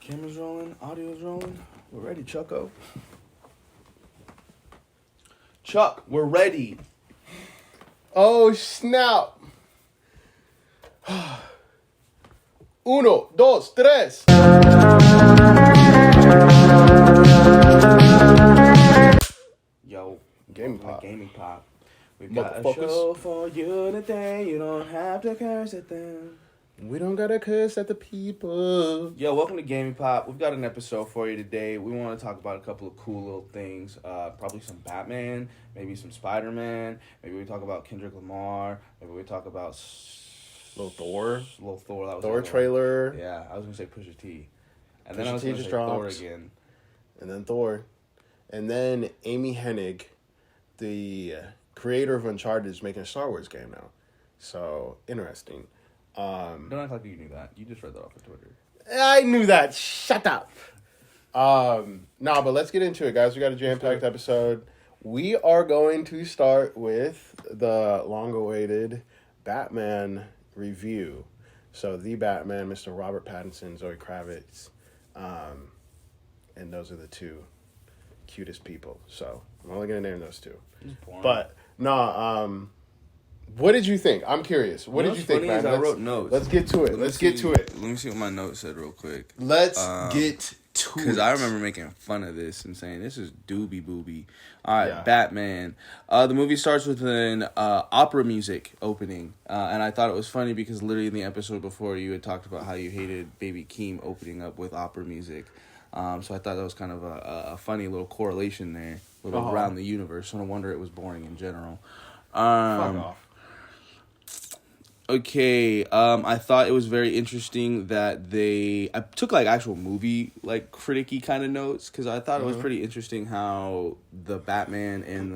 Camera's rolling, audio's rolling. We're ready, Chucko. Chuck, we're ready. Oh, snap. Uno, dos, tres. Yo, Gaming Pop. Gaming Pop. We've got a show for you today. You don't have to curse at them. We don't gotta curse at the people. Yo, welcome to Gaming Pop. We've got an episode for you today. We want to talk about a couple of cool little things. Probably some Batman, maybe some Spider-Man. Maybe we talk about Kendrick Lamar. Maybe we talk about Little Thor. Little Thor. That was Thor trailer. One. Yeah, I was gonna say Pusha T, and Pusha then I was T gonna just say Thor dropped. again. And then Thor. And then Amy Hennig, the creator of Uncharted, is making a Star Wars game now. So, interesting. Don't act like you knew that. You just read that off of Twitter. I knew that. Shut up. But let's get into it, guys. We got a jam-packed episode. We are going to start with the long-awaited Batman review. So, the Batman, Mr. Robert Pattinson, Zoe Kravitz, and those are the two cutest people. So, I'm only going to name those two. But, what did you think? I'm curious. What did you think, man? I wrote notes. Let's get to it. Let's get to it. Let me see what my notes said real quick. Let's get to it. Because I remember making fun of this and saying, this is doobie booby. All right, Yeah. Batman. The movie starts with an opera music opening. And I thought it was funny because literally in the episode before, you had talked about how you hated Baby Keem opening up with opera music. So I thought that was kind of a funny little correlation there, around the universe. No wonder it was boring in general. Fuck off. Okay, I thought it was very interesting that I took like actual movie like criticky kind of notes because I thought it was pretty interesting how the Batman and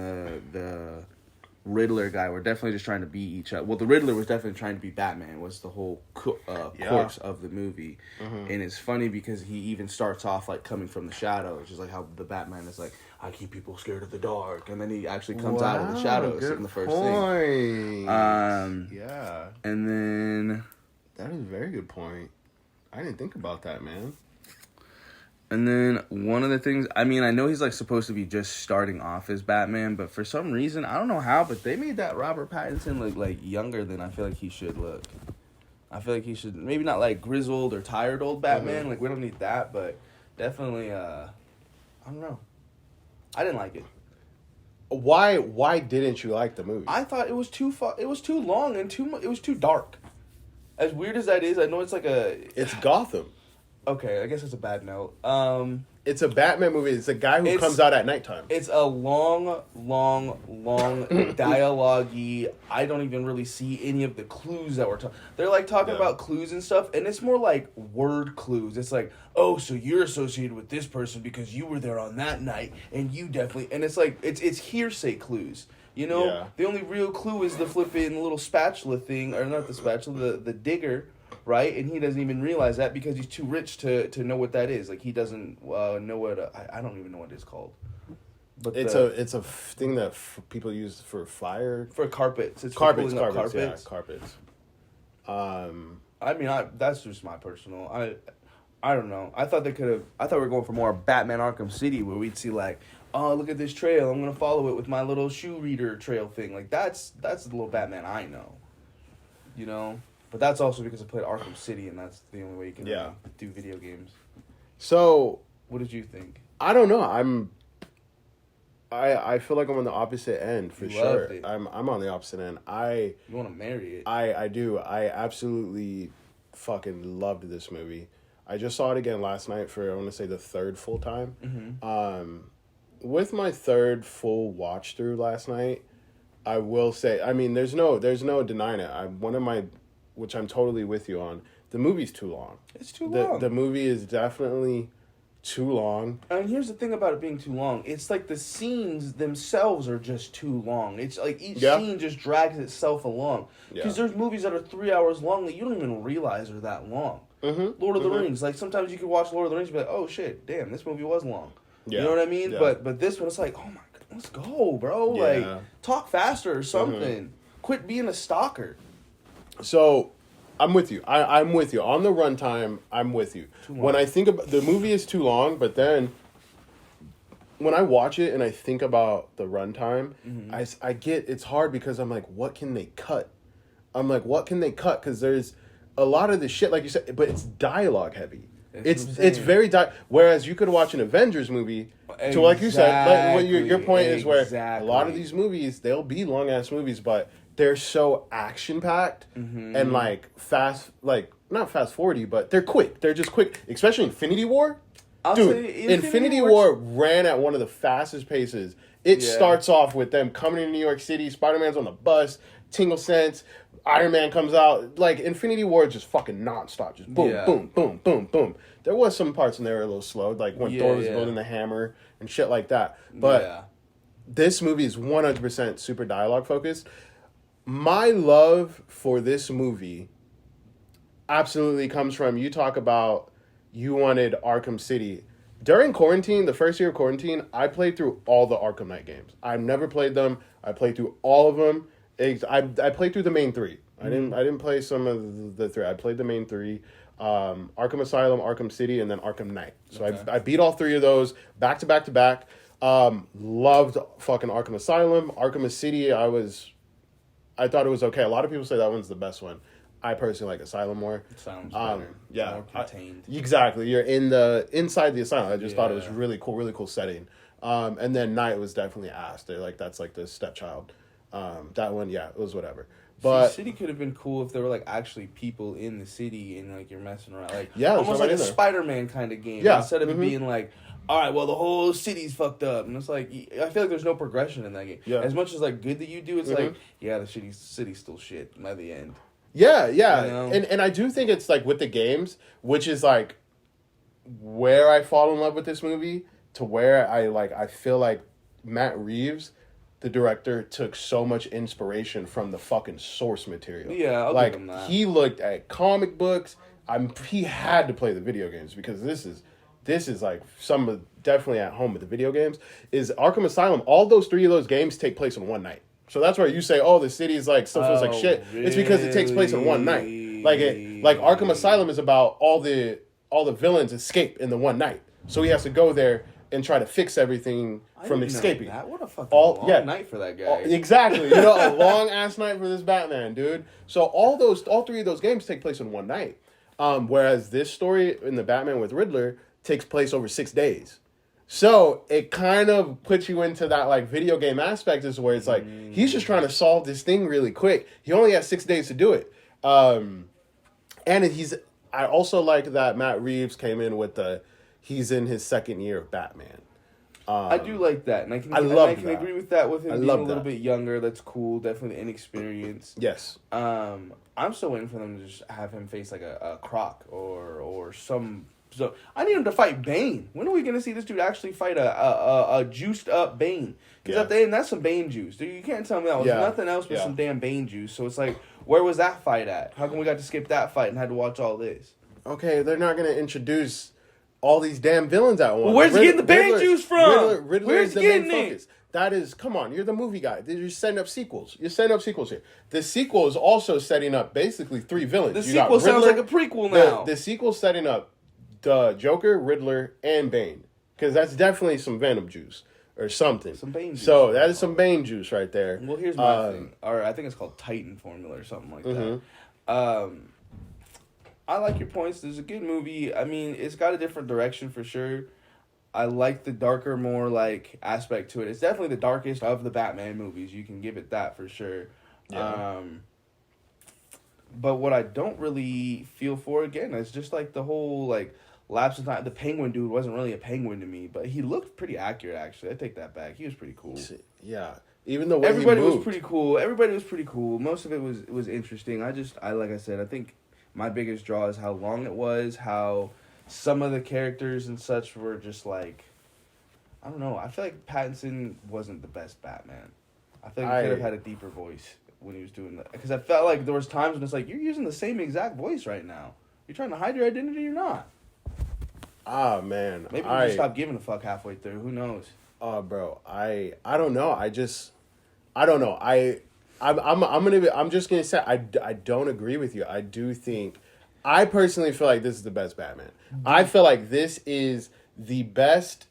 the Riddler guy were definitely just trying to beat each other. Well, the Riddler was definitely trying to be Batman was the whole course of the movie, and it's funny because he even starts off like coming from the shadows, just like how the Batman is like, I keep people scared of the dark, and then he actually comes out of the shadows in the first thing. Yeah. And then That is a very good point. I didn't think about that, man. one of the things, I mean, I know he's like supposed to be just starting off as Batman, but for some reason, I don't know how, but they made that Robert Pattinson look like younger than I feel like he should look. I feel like he should, maybe not like grizzled or tired old Batman, like we don't need that, but definitely, I don't know. I didn't like it. Why didn't you like the movie? I thought it was too long and it was too dark. As weird as that is, I know it's like It's Gotham. Okay, I guess it's a bad note. It's a Batman movie. It's a guy who comes out at nighttime. It's a long dialogue-y. I don't even really see any of the clues that we're talking. They're like talking about clues and stuff, and it's more like word clues. It's like, oh, so you're associated with this person because you were there on that night, and you definitely. And it's like it's hearsay clues. You know, The only real clue is the flipping little spatula thing, or not the spatula, the digger. Right, and he doesn't even realize that because he's too rich to know what that is. Like he doesn't know what I don't even know what it's called. But it's a thing that people use for fire. For carpets. It's carpets. For carpets. Yeah, carpets. I mean, that's just my personal. I don't know. I thought we were going for more Batman Arkham City where we'd see like, oh, look at this trail. I'm gonna follow it with my little shoe reader trail thing. Like that's the little Batman I know. You know. But that's also because I played Arkham City, and that's the only way you can do video games. So, what did you think? I don't know. I feel like I'm on the opposite end for sure. It. I'm on the opposite end. You want to marry it? I do. I absolutely fucking loved this movie. I just saw it again last night for I want to say the third full time. Mm-hmm. With my third full watch through last night, I will say. I mean, there's no denying it. Which I'm totally with you on. The movie's too long. It's too long. The movie is definitely too long. And here's the thing about it being too long. It's like the scenes themselves are just too long. It's like each scene just drags itself along. Because there's movies that are 3 hours long that you don't even realize are that long. Mm-hmm. Lord of the Rings. Like sometimes you can watch Lord of the Rings and be like, oh shit, damn, this movie was long. Yeah. You know what I mean? Yeah. But this one, it's like, oh my god, let's go, bro. Yeah. Like, talk faster or something. Quit being a stalker. So, I'm with you. I'm with you. On the runtime, I'm with you. When I think about the movie is too long, but then when I watch it and I think about the runtime, I get it's hard because I'm like, what can they cut? I'm like, what can they cut? Because there's a lot of the shit, like you said, but it's dialogue heavy. It's very whereas you could watch an Avengers movie. Exactly. So like you said, like your point is where a lot of these movies, they'll be long ass movies, but they're so action packed and like fast, like not fast 40, but they're quick. They're just quick, especially Infinity War. Dude, Infinity War ran at one of the fastest paces. It starts off with them coming to New York City. Spider-Man's on the bus. Tingle Sense. Iron Man comes out. Like, Infinity War just fucking nonstop. Just boom, boom, boom, boom, boom. There was some parts in there a little slow, like when Thor was building the hammer and shit like that. But this movie is 100% super dialogue focused. My love for this movie absolutely comes from, you talk about you wanted Arkham City. During quarantine, the first year of quarantine, I played through all the Arkham Knight games. I've never played them. I played through all of them. I played through the main three. I didn't play some of the three. I played the main three. Arkham Asylum, Arkham City, and then Arkham Knight. So I beat all three of those back to back to back. Loved fucking Arkham Asylum. Arkham City, I thought it was okay. A lot of people say that one's the best one. I personally like Asylum more. Asylum's better. Yeah. More contained. Exactly. You're inside the asylum. I just thought it was really cool setting. And then Night was definitely ass. That's like the stepchild. That one, it was whatever. But City could have been cool if there were like actually people in the city and like you're messing around, like almost like a Spider-Man kind of game. Instead of it being like, all right, well the whole city's fucked up, and it's like I feel like there's no progression in that game. As much as like good that you do, it's like the city's still shit by the end. Yeah. You know? And I do think it's like with the games, which is like where I fall in love with this movie, to where I feel like Matt Reeves, the director, took so much inspiration from the fucking source material. Yeah, I'll give him that. He looked at comic books. He had to play the video games because this is like some of definitely at home with the video games. Is Arkham Asylum, all those three of those games take place in one night. So that's why you say, oh, the city is like still feels like shit. Really? It's because it takes place in one night. Like Arkham Asylum is about all the villains escape in the one night. So he has to go there and try to fix everything from escaping. What a fucking long night for that guy. Exactly. A long ass night for this Batman, dude. So all three of those games take place in one night. Whereas this story in the Batman with Riddler takes place over 6 days. So it kind of puts you into that like video game aspect, is where it's like he's just trying to solve this thing really quick. He only has 6 days to do it. I also like that Matt Reeves came in with he's in his second year of Batman. I do like that, and I can agree with that with him being a little bit younger. That's cool. Definitely inexperienced. Yes. I'm still waiting for them to just have him face like a Croc or some. So I need him to fight Bane. When are we gonna see this dude actually fight a juiced up Bane? Because at the end, that's some Bane juice. Dude, you can't tell me that was nothing else but some damn Bane juice. So it's like, where was that fight at? How come we got to skip that fight and had to watch all this? Okay, they're not gonna introduce all these damn villains at once. Well, where's he getting the Bane juice from? Riddler is the main focus. That is, come on, you're the movie guy. You're setting up sequels. You're setting up sequels here. The sequel is also setting up basically 3 villains. The sequel sounds like a prequel now. The sequel's setting up the Joker, Riddler, and Bane. Because that's definitely some Venom juice or something. Some Bane juice. So that is some Bane juice right there. Well, here's my thing. Or I think it's called Titan Formula or something like that. I like your points. There's a good movie. I mean, it's got a different direction for sure. I like the darker, more like aspect to it. It's definitely the darkest of the Batman movies. You can give it that for sure. Yeah. But what I don't really feel for, again, is just like the whole like lapse in time. The Penguin dude wasn't really a penguin to me, but he looked pretty accurate. Actually, I take that back. He was pretty cool. Yeah. Even the way everybody was pretty cool. Everybody was pretty cool. Most of it was interesting. I like I said, I think my biggest draw is how long it was, how some of the characters and such were just like, I don't know. I feel like Pattinson wasn't the best Batman. I think he could have had a deeper voice when he was doing that. Because I felt like there was times when it's like, you're using the same exact voice right now. You're trying to hide your identity or not? Ah, man. Maybe you just stop giving a fuck halfway through. Who knows? Bro, I don't know. I don't know. I'm just gonna say I don't agree with you. I personally feel like this is the best Batman. I feel like this is the best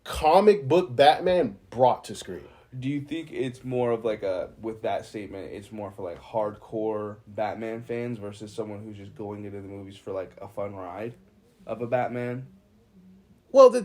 comic book Batman brought to screen. Do you think it's more of like with that statement, it's more for like hardcore Batman fans versus someone who's just going into the movies for like a fun ride of a Batman? Well, the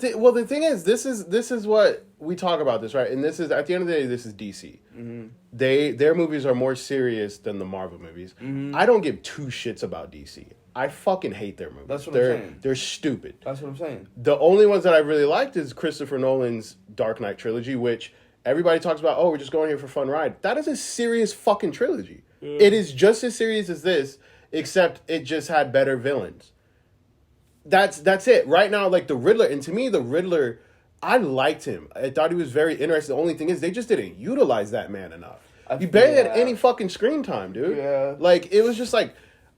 thing is, this is what we talk about this, right? And this is, at the end of the day, this is DC. Mm-hmm. Their movies are more serious than the Marvel movies. Mm-hmm. I don't give two shits about DC. I fucking hate their movies. That's what I'm saying. They're stupid. That's what I'm saying. The only ones that I really liked is Christopher Nolan's Dark Knight trilogy, which everybody talks about, oh, we're just going here for fun ride. That is a serious fucking trilogy. Yeah. It is just as serious as this, except it just had better villains. That's it. Right now, like the Riddler, and to me, the Riddler, I liked him. I thought he was very interesting. The only thing is, they just didn't utilize that man enough. He barely had any fucking screen time, dude. Yeah. Like, it was just like,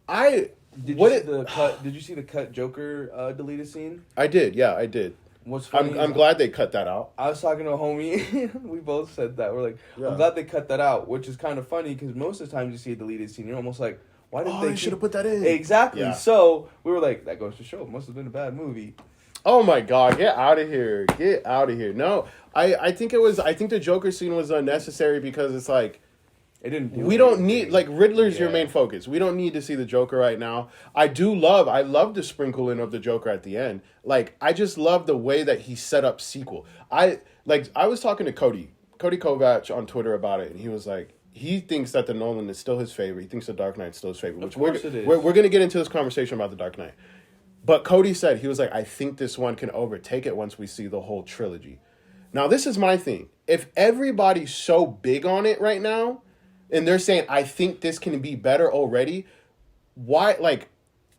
Did you see the cut Joker deleted scene? I did, yeah, I did. What's funny? I'm glad they cut that out. I was talking to a homie. We both said that. We're like, I'm glad they cut that out, which is kind of funny because most of the time you see a deleted scene, you're almost like, why did they should have put that in? Exactly. Yeah. So we were like, that goes to show. It must have been a bad movie. Oh my god, get out of here. Get out of here. No, I think the Joker scene was unnecessary because it's like, it didn't. We don't need, like, Riddler's your main focus. We don't need to see the Joker right now. I love the sprinkling of the Joker at the end. Like, I just love the way that he set up sequel. I was talking to Cody Kovacs on Twitter about it, and he was like, he thinks that the Nolan is still his favorite. He thinks the Dark Knight's still his favorite. Which we're going to get into this conversation about the Dark Knight. But Cody said, he was like, I think this one can overtake it once we see the whole trilogy. Now, this is my thing. If everybody's so big on it right now, and they're saying, I think this can be better already, why, like,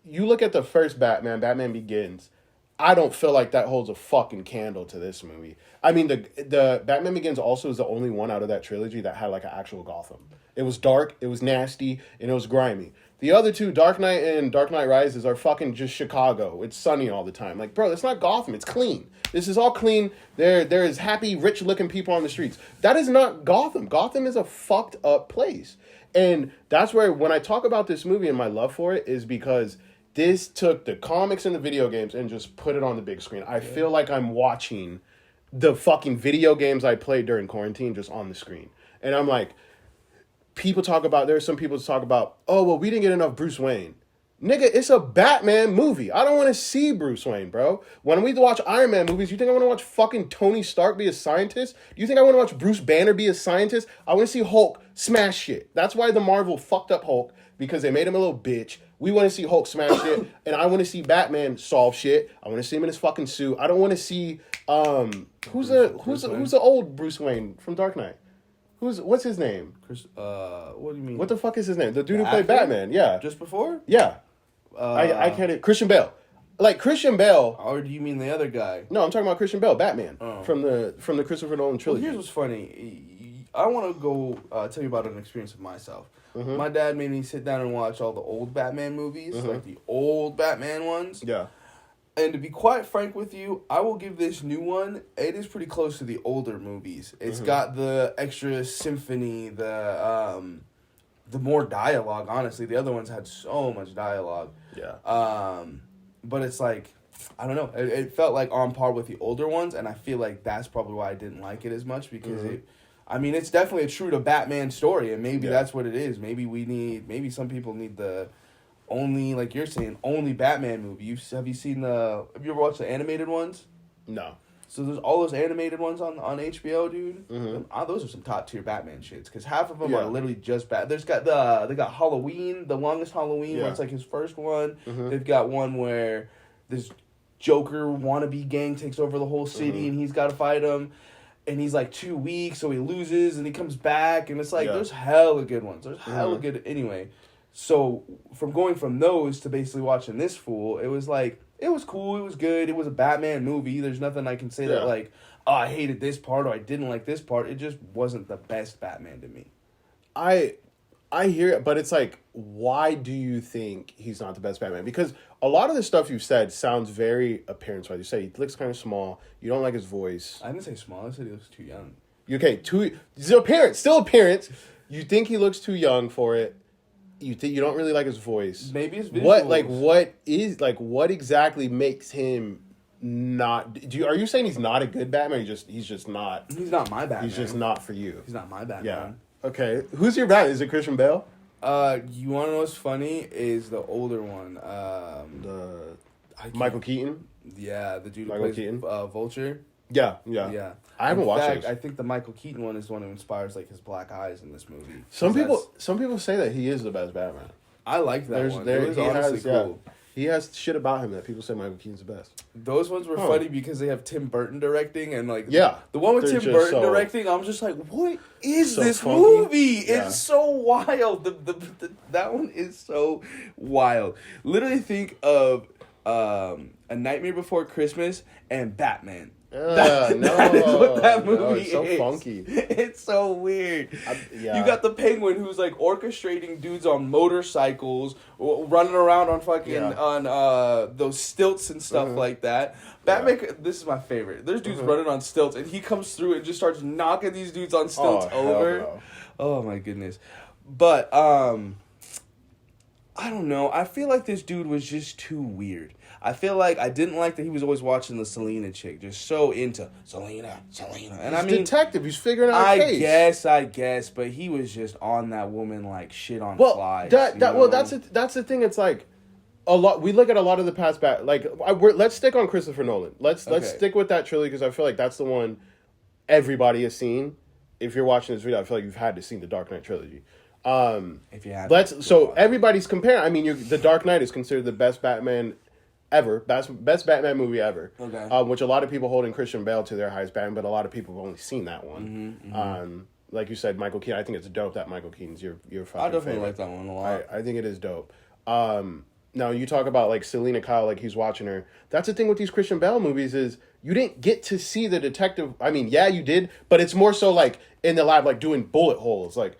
you look at the first Batman Begins, I don't feel like that holds a fucking candle to this movie. I mean, the Batman Begins also is the only one out of that trilogy that had, like, an actual Gotham. It was dark, it was nasty, and it was grimy. The other two, Dark Knight and Dark Knight Rises, are fucking just Chicago. It's sunny all the time. Like, bro, it's not Gotham. It's clean. This is all clean. There is happy, rich-looking people on the streets. That is not Gotham. Gotham is a fucked up place. And that's where, when I talk about this movie and my love for it, is because this took the comics and the video games and just put it on the big screen. I feel like I'm watching the fucking video games I played during quarantine just on the screen. And I'm like, there's some people talk about, oh, well, we didn't get enough Bruce Wayne. Nigga, it's a Batman movie. I don't want to see Bruce Wayne, bro. When we watch Iron Man movies, you think I want to watch fucking Tony Stark be a scientist? Do you think I want to watch Bruce Banner be a scientist? I want to see Hulk smash shit. That's why the Marvel fucked up Hulk, because they made him a little bitch. We want to see Hulk smash shit, and I want to see Batman solve shit. I want to see him in his fucking suit. I don't want to see who's the old Bruce Wayne from Dark Knight? What's his name? What do you mean? What the fuck is his name? The dude who played Batman. Yeah. Just before? Yeah. I can't. Christian Bale. Like Christian Bale. Or do you mean the other guy? No, I'm talking about Christian Bale, Batman, from the Christopher Nolan trilogy. Well, here's what's funny. I want to go tell you about an experience of myself. Mm-hmm. My dad made me sit down and watch all the old Batman movies, like the old Batman ones. Yeah. And to be quite frank with you, I will give this new one, it is pretty close to the older movies. It's got the extra symphony, the more dialogue, honestly. The other ones had so much dialogue. Yeah. But it's like, I don't know. It felt like on par with the older ones, and I feel like that's probably why I didn't like it as much, because it's definitely a true to Batman story, and maybe that's what it is. Maybe some people need the only, like you're saying, only Batman movie. Have you ever watched the animated ones? No. So there's all those animated ones on HBO, dude. Mm-hmm. Those are some top tier Batman shits, because half of them are literally just they got Halloween, the longest Halloween, where it's like his first one. Mm-hmm. They've got one where this Joker wannabe gang takes over the whole city, and he's got to fight him. And he's like 2 weeks, so he loses, and he comes back, and it's like there's hella good ones. There's hella good anyway. So from going from those to basically watching this fool, it was like, it was cool, it was good, it was a Batman movie. There's nothing I can say that like, oh, I hated this part or I didn't like this part. It just wasn't the best Batman to me. I hear it, but it's like, why do you think he's not the best Batman? Because a lot of the stuff you've said sounds very appearance-wise. You say he looks kind of small, you don't like his voice. I didn't say small, I said he looks too young. Okay, still appearance. You think he looks too young for it. You don't really like his voice. Maybe his visuals. What exactly makes him not? Are you saying he's not a good Batman? He's just not. He's not my Batman. He's just not for you. He's not my Batman. Yeah. Okay. Who's your Batman? Is it Christian Bale? You want to know what's funny? Is the older one. Michael Keaton. Yeah, the dude who Michael plays Keaton? Vulture. Yeah. I haven't watched it. I think the Michael Keaton one is the one who inspires like his black eyes in this movie. Some people say that he is the best Batman. I liked that one. It was honestly cool. Yeah, he has shit about him that people say Michael Keaton's the best. Those ones were funny because they have Tim Burton directing and like the one with Tim Burton directing. I'm just like, what is this movie? Yeah. It's so wild. That one is so wild. Literally think of A Nightmare Before Christmas and Batman. That is what that movie it's so is. funky. It's so weird. You got the Penguin who's like orchestrating dudes on motorcycles, running around on on those stilts and stuff like that. Batman, this is my favorite. There's dudes running on stilts, and he comes through and just starts knocking these dudes on stilts over. No. Oh my goodness! But I don't know. I feel like this dude was just too weird. I feel like I didn't like that he was always watching the Selena chick, just so into Selena. And he's detective. He's figuring out a case. I guess, but he was just on that woman like shit on flies. That's the thing. It's like a lot. We look at a lot of the past let's stick on Christopher Nolan. Let's stick with that trilogy because I feel like that's the one everybody has seen. If you're watching this video, I feel like you've had to see the Dark Knight trilogy. If you have, everybody's comparing. I mean, the Dark Knight is considered the best Batman ever, best Batman movie ever. Okay. Which a lot of people holding Christian Bale to their highest Batman, but a lot of people have only seen that one. Like you said, Michael Keaton. I think it's dope that Michael Keaton's your fucking I definitely favorite. like that one a lot. I think it is dope. Now you talk about like Selena Kyle, like he's watching her. That's the thing with these Christian Bale movies is you didn't get to see the detective. I mean, yeah, you did, but it's more so like in the lab, like doing bullet holes, like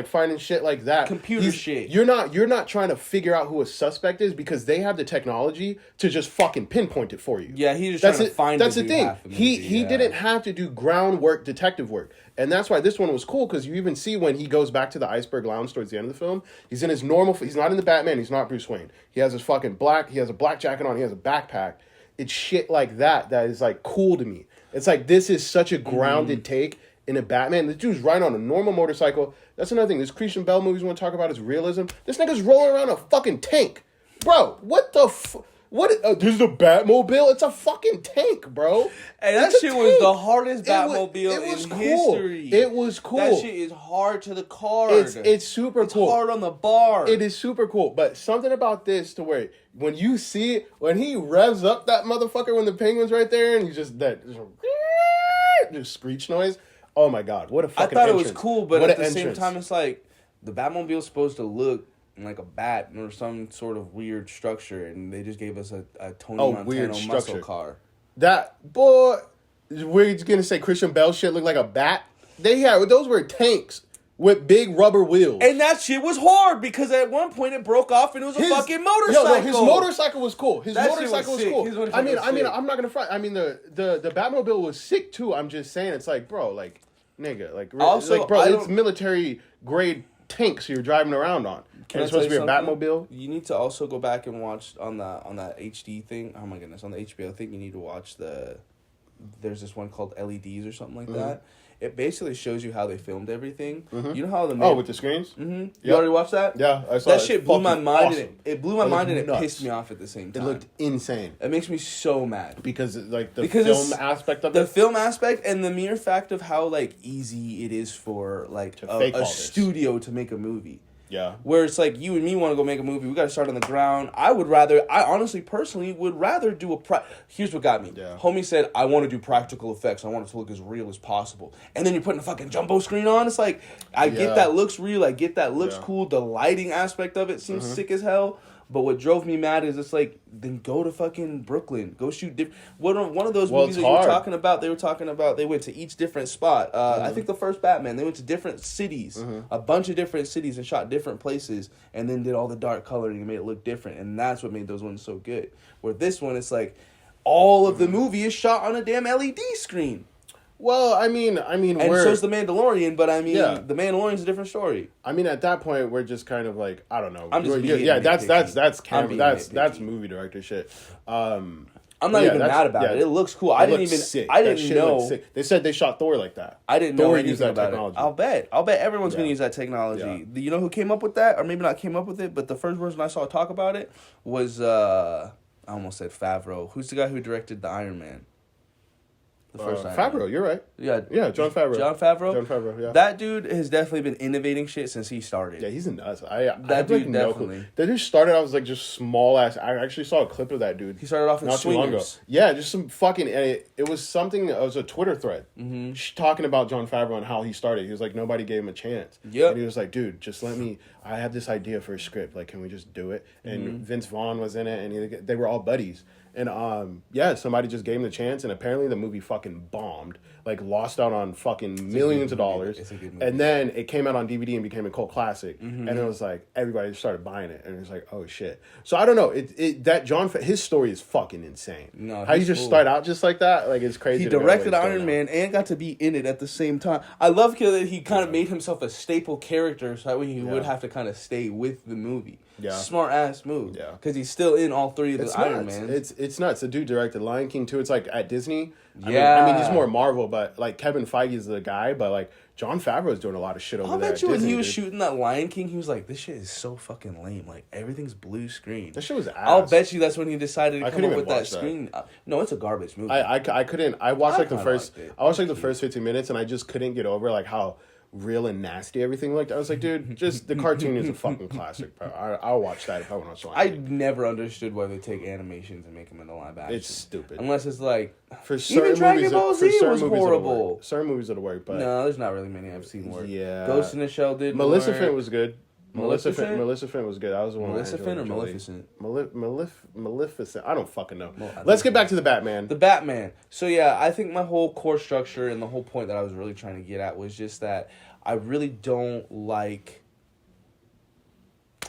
finding shit like that. Computer shit. You're not trying to figure out who a suspect is because they have the technology to just fucking pinpoint it for you. Yeah, he's just trying to find. That's the thing. He didn't have to do groundwork, detective work, and that's why this one was cool because you even see when he goes back to the Iceberg Lounge towards the end of the film, he's in his normal. He's not in the Batman. He's not Bruce Wayne. He has his fucking black. He has a black jacket on. He has a backpack. It's shit like that is like cool to me. It's like this is such a grounded take in a Batman. This dude's riding on a normal motorcycle. That's another thing. This Christian Bale movies we want to talk about is realism. This nigga's rolling around a fucking tank. Bro, what the this is a Batmobile? It's a fucking tank, bro. And that shit was the hardest Batmobile in history. It was cool. That shit is hard to the card. It's super cool. It's hard on the bar. It is super cool. But something about this to where when you see it, when he revs up that motherfucker when the penguin's right there and you just screech noise. Oh my god, what a fucking I thought entrance. It was cool, but at the same time it's like the Batmobile's supposed to look like a bat or some sort of weird structure, and they just gave us a Tony Montana muscle car. That boy, we're gonna say Christian Bale shit look like a bat. Those were tanks with big rubber wheels, and that shit was hard because at one point it broke off and it was a fucking motorcycle. His motorcycle was cool. His motorcycle was cool. I mean, I'm not gonna front. I mean, the Batmobile was sick too. I'm just saying, it's like, bro, like, nigga, like, also, like, bro, it's military grade tanks you're driving around on. And it's supposed to be a Batmobile. You need to also go back and watch on that HD thing. Oh my goodness, on the HBO thing, you need to watch there's this one called LEDs or something like that. It basically shows you how they filmed everything. You know how with the screens? You already watched that? Yeah, I saw that shit blew my mind. Awesome. It blew my mind and it pissed me off at the same time. It looked insane. It makes me so mad because film aspect of it. The film aspect and the mere fact of how like easy it is for like a studio to make a movie. Yeah. Where it's like you and me want to go make a movie. We got to start on the ground. I honestly, personally, would rather do here's what got me. Yeah. Homie said, I want to do practical effects. I want it to look as real as possible. And then you're putting a fucking jumbo screen on. It's like, I get that looks real. I get that looks cool. The lighting aspect of it seems sick as hell. But what drove me mad is it's like, then go to fucking Brooklyn. Go shoot different. One of those movies that you were talking about, they went to each different spot. I think the first Batman, they went to different cities, a bunch of different cities and shot different places and then did all the dark coloring and made it look different. And that's what made those ones so good. Where this one, it's like, all of the movie is shot on a damn LED screen. Well, I mean, and so's the Mandalorian, but I mean, the Mandalorian's a different story. I mean, at that point, we're just kind of like, I don't know. I'm just that's movie director shit. I'm not even mad about it. It looks cool. I didn't know. They said they shot Thor like that. I didn't know anything about it. I'll bet everyone's gonna use that technology. You know who came up with that, or maybe not came up with it, but the first person I saw talk about it was I almost said Favreau. Who's the guy who directed the Iron Man? The first Favreau, you're right. Yeah, John Favreau. John Favreau, yeah. That dude has definitely been innovating shit since he started. Yeah, he's nuts. That dude definitely. That dude started off as like just small ass. I actually saw a clip of that dude. He started off in Swingers. Yeah, just some fucking. It was something. It was a Twitter thread talking about John Favreau and how he started. He was like, nobody gave him a chance. Yeah, and he was like, dude, just let me. I have this idea for a script. Like, can we just do it? And Vince Vaughn was in it, and they were all buddies. And somebody just gave him the chance, and apparently the movie fucking bombed. Like, lost out on fucking millions of dollars. It's a good movie. And then it came out on DVD and became a cult classic. And it was like, everybody started buying it. And it was like, oh shit. So I don't know. His story is fucking insane. No, how you just start out just like that? Like, it's crazy. He directed Iron Man and got to be in it at the same time. I love that he kind of made himself a staple character, so that way he would have to kind of stay with the movie. Yeah. Smart ass move. Yeah. Because he's still in all three of the Iron Man. It's nuts. The dude directed Lion King too. It's like at Disney. I mean, he's more Marvel, but like Kevin Feige's the guy, but like Jon Favreau's doing a lot of shit over there. I bet you when he was shooting that Lion King, he was like, this shit is so fucking lame. Like, everything's blue screen. That shit was ass. I'll bet you that's when he decided to come up with that screen. No, it's a garbage movie. I couldn't. I watched like the first 15 minutes, and I just couldn't get over like how real and nasty everything looked. I was like, dude, just the cartoon is a fucking classic, bro. I'll watch that if I want to watch it. I never understood why they take animations and make them into live action. It's stupid. Unless it's like, for certain even Dragon movies, Ball Z was horrible. Certain movies that'll work, but no, there's not really many I've seen work. Yeah, Ghost in the Shell did. Maleficent was good. Maleficent was good. That was the one. Maleficent or Maleficent? Maleficent. I don't fucking know. Let's get back to the Batman. The Batman. So yeah, I think my whole core structure and the whole point that I was really trying to get at was just that I really don't like.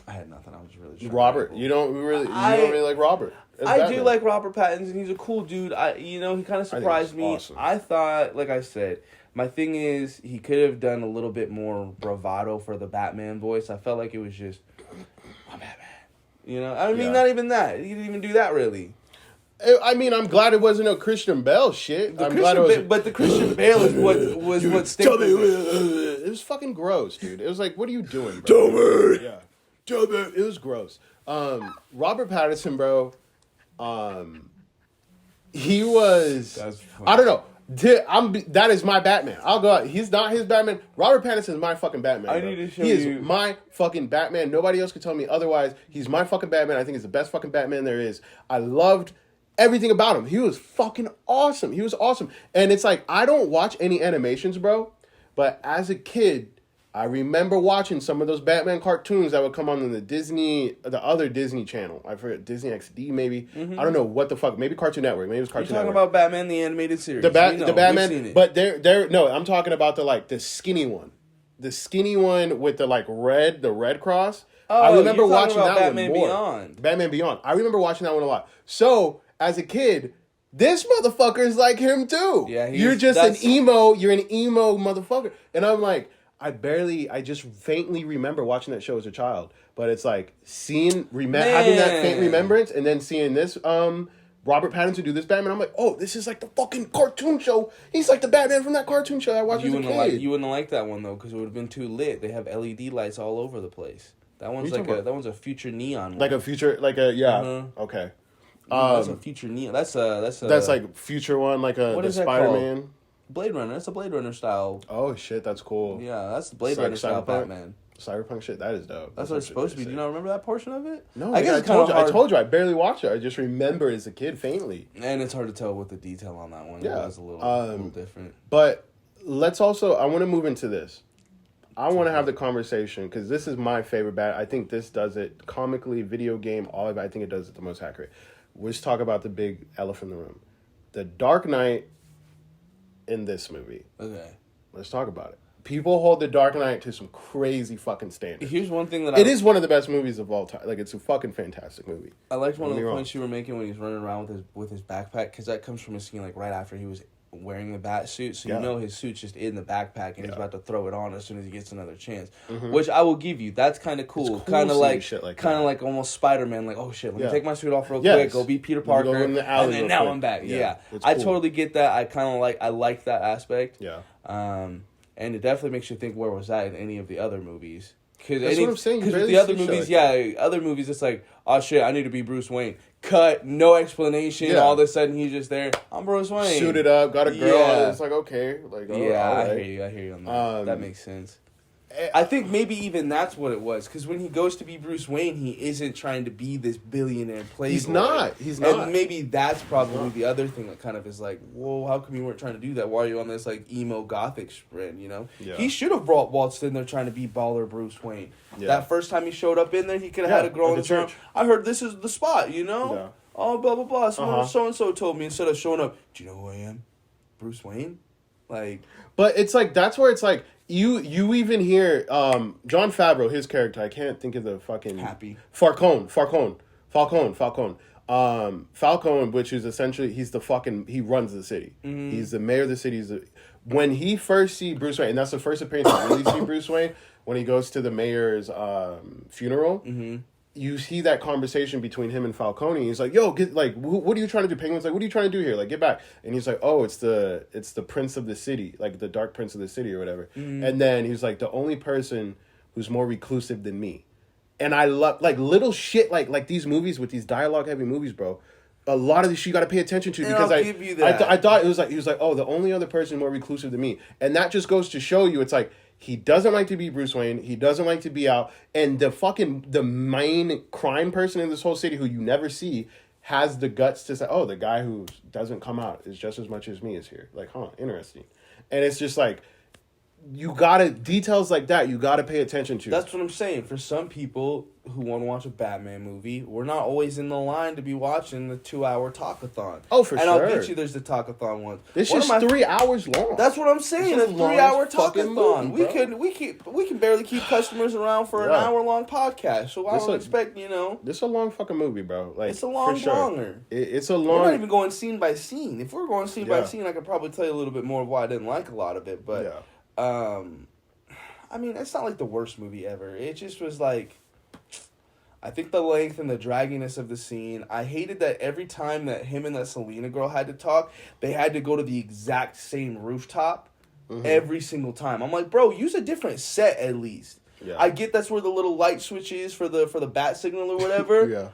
I had nothing. I was really Robert. You don't really like Robert. I do like Robert Pattinson. He's a cool dude. He kind of surprised me. Awesome. I thought, like I said, my thing is he could have done a little bit more bravado for the Batman voice. I felt like it was just, I'm Batman. I mean, not even that. He didn't even do that really. I mean, I'm glad it wasn't no Christian Bale shit. But the Christian Bale is what sticks. It was fucking gross, dude. It was like, what are you doing, bro? Tell me. Yeah. Tell me. It was gross. Robert Pattinson, bro. He was. I don't know. That is my Batman. I'll go out. He's not his Batman. Robert Pattinson is my fucking Batman. I need to show you. He is my fucking Batman. Nobody else can tell me otherwise. He's my fucking Batman. I think he's the best fucking Batman there is. I loved everything about him. He was fucking awesome. He was awesome. And it's like, I don't watch any animations, bro. But as a kid, I remember watching some of those Batman cartoons that would come on the other Disney channel. I forget, Disney XD maybe. I don't know what the fuck. Maybe Cartoon Network. Maybe it was Cartoon Network. You're talking about Batman the animated series. The Batman, but no, I'm talking about the skinny one. The skinny one with the red cross. Oh, I remember watching that Batman one more. Beyond. Batman Beyond. I remember watching that one a lot. So, as a kid, this motherfucker is like him too. Yeah, you're just an emo motherfucker. And I'm like, I just faintly remember watching that show as a child. But it's like having that faint remembrance and then seeing this Robert Pattinson do this Batman. I'm like, oh, this is like the fucking cartoon show. He's like the Batman from that cartoon show I watched as a kid. You wouldn't like that one though, because it would have been too lit. They have LED lights all over the place. That one's a future neon one. Okay. That's a future neon. That's like future one, like the Spider-Man. Blade Runner. That's a Blade Runner style. Oh shit, that's cool. Yeah, that's the Blade Runner style Batman. Cyberpunk shit, that is dope. That's what it's supposed to be. Do you not remember that portion of it? No, I told you, I barely watched it. I just remember as a kid faintly. And it's hard to tell with the detail on that one. Yeah, it was a little different. But let's also. I want to move into this. I want to have the conversation because this is my favorite Bat. I think this does it comically, video game, all of it. I think it does it the most accurate. Let's talk about the big elephant in the room. The Dark Knight in this movie. Okay. Let's talk about it. People hold The Dark Knight to some crazy fucking standards. Here's one thing that it is one of the best movies of all time. Like, it's a fucking fantastic movie. I liked one of the points you were making when he's running around with his backpack, because that comes from a scene like right after he was wearing the bat suit, so you know his suit's just in the backpack, and he's about to throw it on as soon as he gets another chance. Which I will give you. That's kind of cool. Kind of like almost Spider-Man. Like, oh shit, let me take my suit off real quick. Go be Peter Parker, and then now I'm back. Yeah. I totally get that. I like that aspect. Yeah. And it definitely makes you think, where was that in any of the other movies? That's what I'm saying. Because with the other movies, other movies, it's like, oh shit, I need to be Bruce Wayne. Cut, no explanation. All of a sudden, he's just there. I'm Bruce Wayne. Suited up, got a girl. It's like, okay. Like, I hear you on that. That makes sense. I think maybe even that's what it was, because when he goes to be Bruce Wayne, he isn't trying to be this billionaire playboy. He's not. And maybe that's probably the other thing that kind of is like, whoa, how come you weren't trying to do that? Why are you on this like emo gothic sprint, you know? Yeah. He should have waltzed in there trying to be baller Bruce Wayne. Yeah. That first time he showed up in there, he could have had a girl in the church. I heard this is the spot, you know? Yeah. Oh, blah, blah, blah. So-and-so told me, instead of showing up, do you know who I am? Bruce Wayne? Like... But it's like, that's where it's like, you even hear Jon Favreau, his character, I can't think of the fucking... Falcone, which is essentially, he runs the city. Mm-hmm. He's the mayor of the city. When he first see Bruce Wayne, and that's the first appearance I really see Bruce Wayne, when he goes to the mayor's funeral, you see that conversation between him and Falcone. He's like, yo, what are you trying to do? Penguin's like, what are you trying to do here? Like, get back. And he's like, oh, it's the prince of the city, like the dark prince of the city or whatever. Mm-hmm. And then he's like, the only person who's more reclusive than me. And I love, like, little shit, like these movies with these dialogue-heavy movies, bro. A lot of this shit you got to pay attention to, because I'll give you that. I thought it was like, he was like, oh, the only other person more reclusive than me. And that just goes to show you, it's like, he doesn't like to be Bruce Wayne. He doesn't like to be out. And the main crime person in this whole city who you never see has the guts to say, oh, the guy who doesn't come out is just as much as me is here. Like, interesting. And it's just like, details like that, you gotta pay attention to. That's what I'm saying. For some people who want to watch a Batman movie, we're not always in the line to be watching the 2-hour talkathon. Oh, for sure. And I'll get you there's the talkathon one. This is 3 hours long. That's what I'm saying. A 3-hour talkathon. We can barely keep customers around for an hour-long podcast. So I don't expect, This is a long fucking movie, bro. Like, it's a longer. It's a long... We're not even going scene by scene. If we're going scene by scene, I could probably tell you a little bit more of why I didn't like a lot of it, but... I mean, it's not like the worst movie ever. It just was like, I think the length and the dragginess of the scene. I hated that every time that him and that Selena girl had to talk, they had to go to the exact same rooftop every single time. I'm like, bro, use a different set at least. Yeah. I get that's where the little light switch is for the bat signal or whatever. Yeah.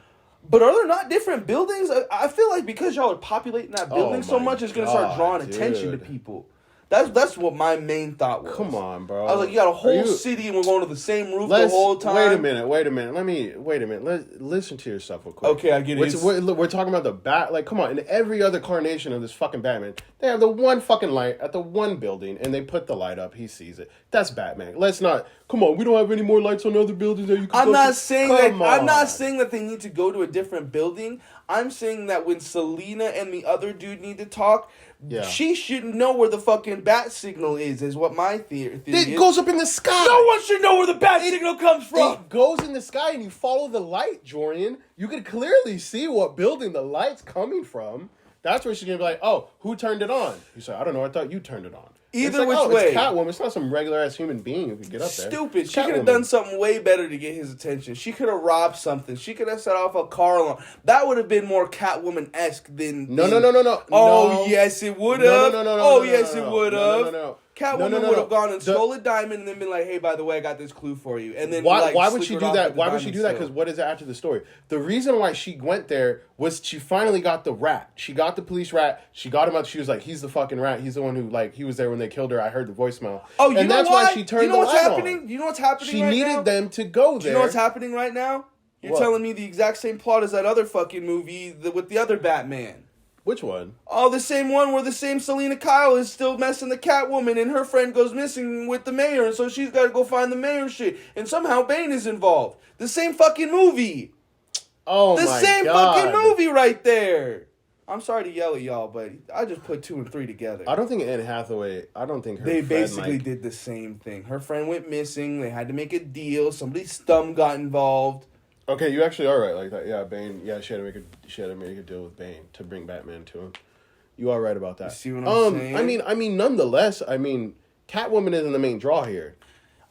But are there not different buildings? I feel like because y'all are populating that building so much, it's going to start drawing attention to people. That's what my main thought was. Come on, bro. I was like, you got a whole city and we're going to the same roof the whole time. Wait a minute. Listen to yourself real quick. Okay, I get it. We're talking about the bat. Like, come on. In every other carnation of this fucking Batman, they have the one fucking light at the one building and they put the light up. He sees it. That's Batman. Let's not. Come on. We don't have any more lights on other buildings that you can I'm not saying that they need to go to a different building. I'm saying that when Selena and the other dude need to talk, she shouldn't know where the fucking bat signal is what my theory is. It goes up in the sky. No one should know where the bat signal comes from. It goes in the sky and you follow the light, Jorian. You can clearly see what building the light's coming from. That's where she's going to be like, oh, who turned it on? You say, I don't know. I thought you turned it on. Either which way. It's Catwoman. It's not some regular-ass human being who could get up there. Stupid. She could have done something way better to get his attention. She could have robbed something. She could have set off a car alarm. That would have been more Catwoman-esque than... No. Oh, yes, it would have. No. Oh, yes, it would have. No. Catwoman would have gone and stole a diamond and then been like, hey, by the way, I got this clue for you. And then why would she do that? Why would she do that? Because what is it after the story? The reason why she went there was she finally got the rat. She got the police rat. She got him out. She was like, he's the fucking rat. He's the one who, like, he was there when they killed her. I heard the voicemail. Oh, you know that's why she turned the light on. You know what's happening She right now? needed them to go there. Do you know what's happening right now? You're telling me the exact same plot as that other fucking movie with the other Batman. Which one? Oh, the same one where the same Selena Kyle is still messing the Catwoman and her friend goes missing with the mayor and so she's got to go find the mayor shit. And somehow Bane is involved. The same fucking movie. Oh, my God. The same fucking movie right there. I'm sorry to yell at y'all, but I just put 2 and 3 together. I don't think Anne Hathaway, They basically did the same thing. Her friend went missing. They had to make a deal. Somebody's thumb got involved. Okay, you actually are right like that. Yeah, Bane. Yeah, she had to make a deal with Bane to bring Batman to him. You are right about that. You see what I'm saying? I mean, nonetheless, Catwoman isn't the main draw here.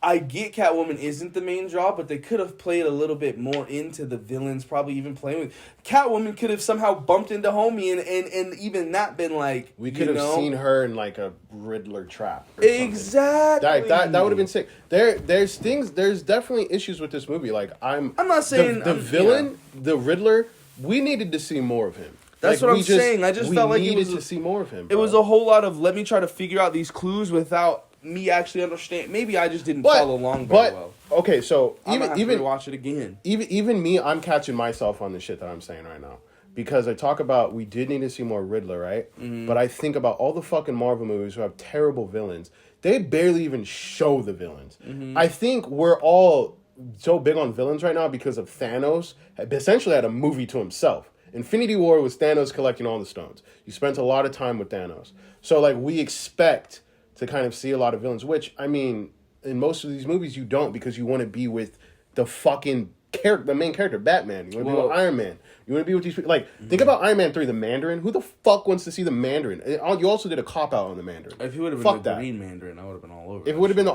I get Catwoman isn't the main draw, but they could have played a little bit more into the villains, probably even playing with... Catwoman could have somehow bumped into Homie and even that been like... We could have seen her in like a Riddler trap. Exactly. That would have been sick. There's definitely issues with this movie. Like, I'm not saying... The villain, the Riddler, we needed to see more of him. That's what I'm saying. I just felt like we needed to see more of him. Bro. It was a whole lot of let me try to figure out these clues without me actually understand. Maybe I just didn't follow along very well. Okay, so even watch it again. Even me, I'm catching myself on the shit that I'm saying right now because I talk about we did need to see more Riddler, right? Mm-hmm. But I think about all the fucking Marvel movies who have terrible villains. They barely even show the villains. Mm-hmm. I think we're all so big on villains right now because of Thanos. Essentially, had a movie to himself. Infinity War was Thanos collecting all the stones. You spent a lot of time with Thanos. So, like, we expect to kind of see a lot of villains, which, I mean, in most of these movies, you don't because you want to be with the fucking the main character, Batman. You want to be with Iron Man. You want to be with these people. Like, think about Iron Man 3, the Mandarin. Who the fuck wants to see the Mandarin? You also did a cop-out on the Mandarin. If he would have been the green Mandarin, I would have been all over it. If it would have been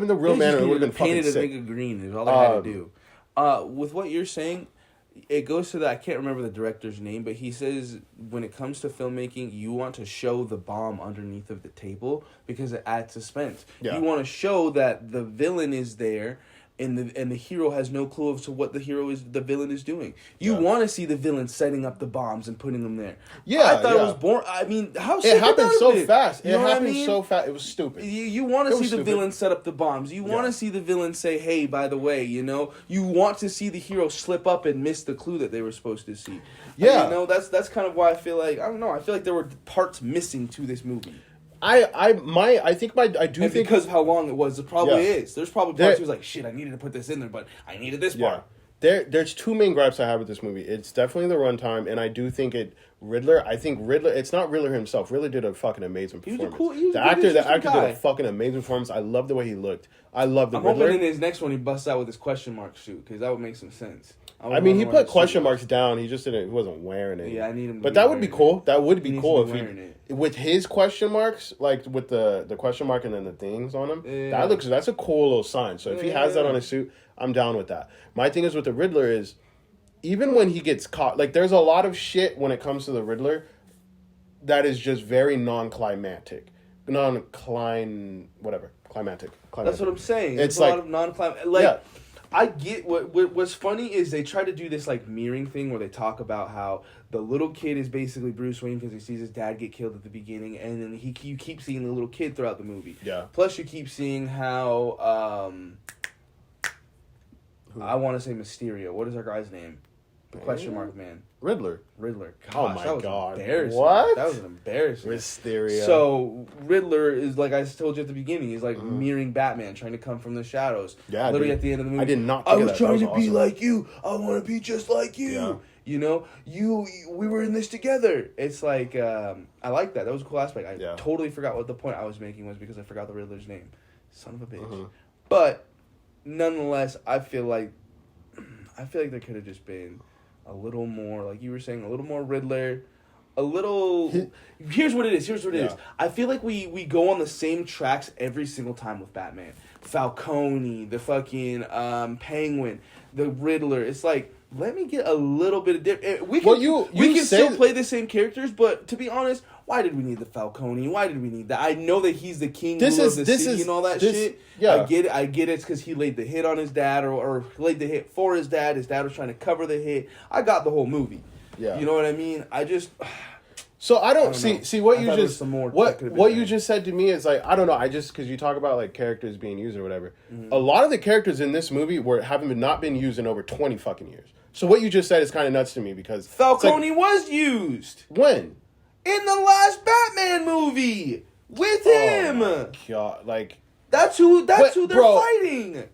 the real Mandarin, it would have been fucking sick. Painted a nigga green is all I had to do. With what you're saying... It goes to that, I can't remember the director's name, but he says when it comes to filmmaking, you want to show the bomb underneath of the table because it adds suspense. Yeah. You want to show that the villain is there and the hero has no clue as to what the villain is doing. You want to see the villain setting up the bombs and putting them there. Yeah, I thought it was boring. I mean, how sick it happened so fast. You know it happened so fast. It was stupid. You want to see the villain set up the bombs. You want to see the villain say, "Hey, by the way," you know. You want to see the hero slip up and miss the clue that they were supposed to see. Yeah, that's kind of why I feel like I feel like there were parts missing to this movie. I think because of how long it was, it probably is. There's probably parts he was like, shit, I needed to put this in there, but I needed this part. There's two main gripes I have with this movie. It's definitely the runtime, and I do think Riddler, it's not Riddler himself. Riddler did a fucking amazing performance. The actor did a fucking amazing performance. I love the way he looked. I love the Riddler. I'm hoping in his next one he busts out with his question mark suit, because that would make some sense. I mean, he put question marks down. He just didn't. He wasn't wearing it. Yeah, I need him. But that would be cool. That would be cool if he, with his question marks, like with the question mark and then the things on him. Yeah. That's a cool little sign. So if he has that on his suit, I'm down with that. My thing is with the Riddler is, even when he gets caught, like there's a lot of shit when it comes to the Riddler that is just very non-climactic. Climatic. That's what I'm saying. It's like a lot of non-climactic. Like, yeah. I get what's funny is they try to do this like mirroring thing where they talk about how the little kid is basically Bruce Wayne because he sees his dad get killed at the beginning, and then you keep seeing the little kid throughout the movie. Yeah. Plus, you keep seeing how I want to say Mysterio. What is our guy's name? The question mark man. Riddler. Gosh, oh my god. Embarrassing. What? That was embarrassing. Mysterio. So Riddler is like I told you at the beginning. He's like mirroring Batman, trying to come from the shadows. Yeah, literally at the end of the movie. I did not. I was trying to be like you. I want to be just like you. Yeah. You know, we were in this together. It's like I like that. That was a cool aspect. I totally forgot what the point I was making was because I forgot the Riddler's name. Son of a bitch. Mm-hmm. But nonetheless, I feel like there could have just been a little more, like you were saying, a little more Riddler, a little... Here's what it is. I feel like we go on the same tracks every single time with Batman. Falcone, the fucking Penguin, the Riddler. It's like, let me get a little bit of different... We can still play the same characters, but to be honest, why did we need the Falcone? Why did we need that? I know that he's the king of the city and all that shit. Yeah. I get it. It's because he laid the hit on his dad or laid the hit for his dad. His dad was trying to cover the hit. I got the whole movie. Yeah. You know what I mean? I just... So I don't see what you just what you just said to me is like, I don't know, I just, because you talk about like characters being used or whatever. Mm-hmm. A lot of the characters in this movie haven't not been used in over 20 fucking years. So what you just said is kind of nuts to me because Falcone was used. When? In the last Batman movie with him. Oh my God, like that's who they're fighting.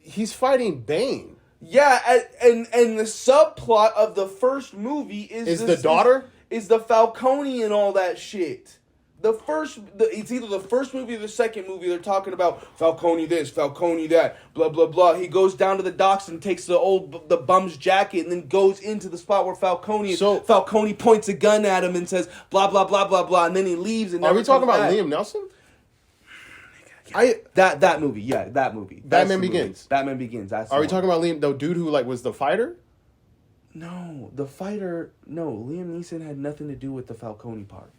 He's fighting Bane. Yeah, and the subplot of the first movie is the daughter. Is the Falcone and all that shit. it's either the first movie or the second movie. They're talking about Falcone this, Falcone that, blah blah blah. He goes down to the docks and takes the bum's jacket and then goes into the spot where Falcone is. So Falcone points a gun at him and says blah blah blah blah blah, and then he leaves. And are we talking about back. Liam Neeson? That movie, yeah, that movie. Batman Begins. Batman Begins. That's are we talking about Liam, the dude who like was the fighter? No, the fighter. No, Liam Neeson had nothing to do with the Falcone part.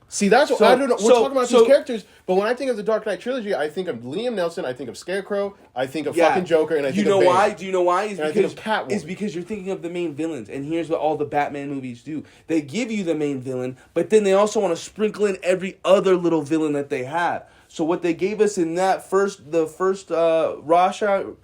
See, that's what I don't know. We're talking about these characters, but when I think of the Dark Knight trilogy, I think of Liam Neeson, I think of Scarecrow, I think of fucking Joker, and I think of Bane. Why? Do you know why? It's because you're thinking of the main villains, and here's what all the Batman movies do: they give you the main villain, but then they also want to sprinkle in every other little villain that they have. So what they gave us in the first Ra's al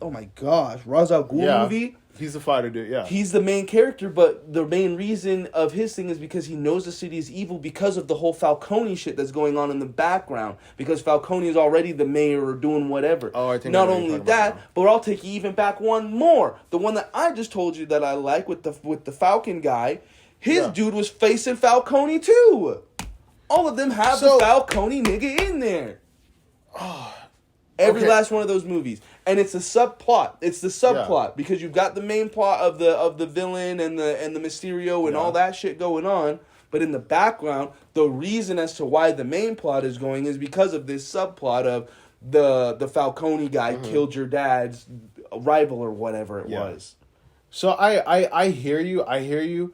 Ghul movie. He's the fighter dude, yeah. He's the main character, but the main reason of his thing is because he knows the city is evil because of the whole Falcone shit that's going on in the background. Because Falcone is already the mayor or doing whatever. Oh, I think not only that, but I'll take you even back one more. The one that I just told you that I like with the Falcon guy, his dude was facing Falcone too. All of them have the Falcone nigga in there. Every last one of those movies. And it's a subplot. It's the subplot because you've got the main plot of the villain and the Mysterio and all that shit going on, but in the background, the reason as to why the main plot is going is because of this subplot of the Falcone guy killed your dad's rival or whatever it was. So I hear you,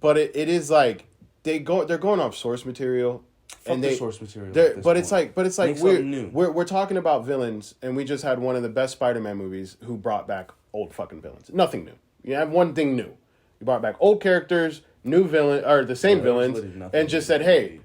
but it is like they're going off source material. And the source material. It's like we're talking about villains, and we just had one of the best Spider-Man movies who brought back old fucking villains. Nothing new. You have one thing new. You brought back old characters, new villain or the same villains, and just said, "Hey,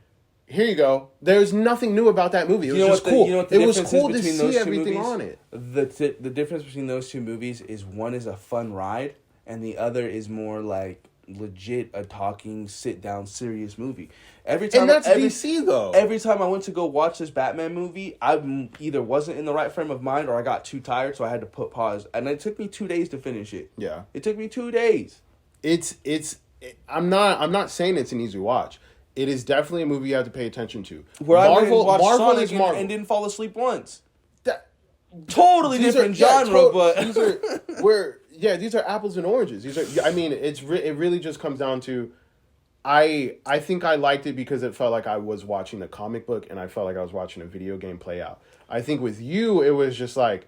here you go." There's nothing new about that movie. It was just cool. It was cool to see everything on it. The difference between those two movies is one is a fun ride, and the other is more like legit a talking sit down serious movie. DC though. Every time I went to go watch this Batman movie, I either wasn't in the right frame of mind or I got too tired, so I had to put pause. And it took me 2 days to finish it. Yeah, it took me 2 days. I'm not saying it's an easy watch. It is definitely a movie you have to pay attention to. Marvel is Marvel and didn't fall asleep once. Totally different genre, but these are apples and oranges. It really just comes down to I think I liked it because it felt like I was watching a comic book and I felt like I was watching a video game play out. I think with you, it was just like,